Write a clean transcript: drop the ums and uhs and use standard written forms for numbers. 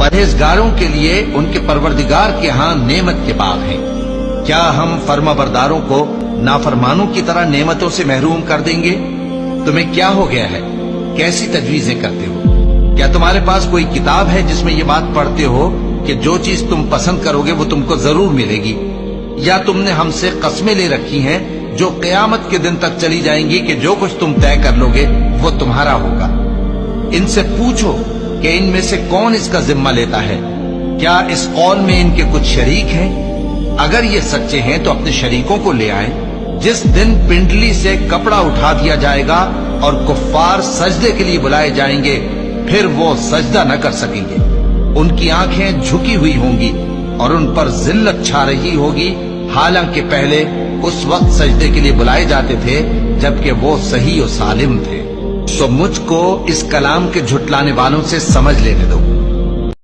परहेजगारों के लिए उनके परवरदिगार के यहाँ नेमत के बाग हैं। क्या हम फर्माबरदारों को नाफरमानों की तरह नेमतों से महरूम कर देंगे? तुम्हें क्या हो गया है? कैसी तजवीजें करते हो? क्या तुम्हारे पास कोई किताब है जिसमें ये बात पढ़ते हो कि जो चीज तुम पसंद करोगे वो तुमको जरूर मिलेगी? या तुमने हमसे कस्में ले रखी हैं जो क़यामत के दिन तक चली जाएंगी कि जो कुछ तुम तय कर लोगे वो तुम्हारा होगा? इनसे पूछो कि इनमें से कौन इसका जिम्मा लेता है। क्या इस कौल में इनके कुछ शरीक हैं? अगर ये सच्चे हैं तो अपने शरीकों को ले आएं। जिस दिन पिंडली से कपड़ा उठा दिया जाएगा और कुफ्फार सजदे के लिए बुलाए जाएंगे, फिर वो सजदा न कर सकेंगे। उनकी आंखें झुकी हुई होंगी और उन पर जिल्लत छा रही होगी, हालांकि पहले उस वक्त सजदे के लिए बुलाए जाते थे जबकि वो सही और सालिम थे। तो मुझको इस कलाम के झुटलाने वालों से समझ लेने दो।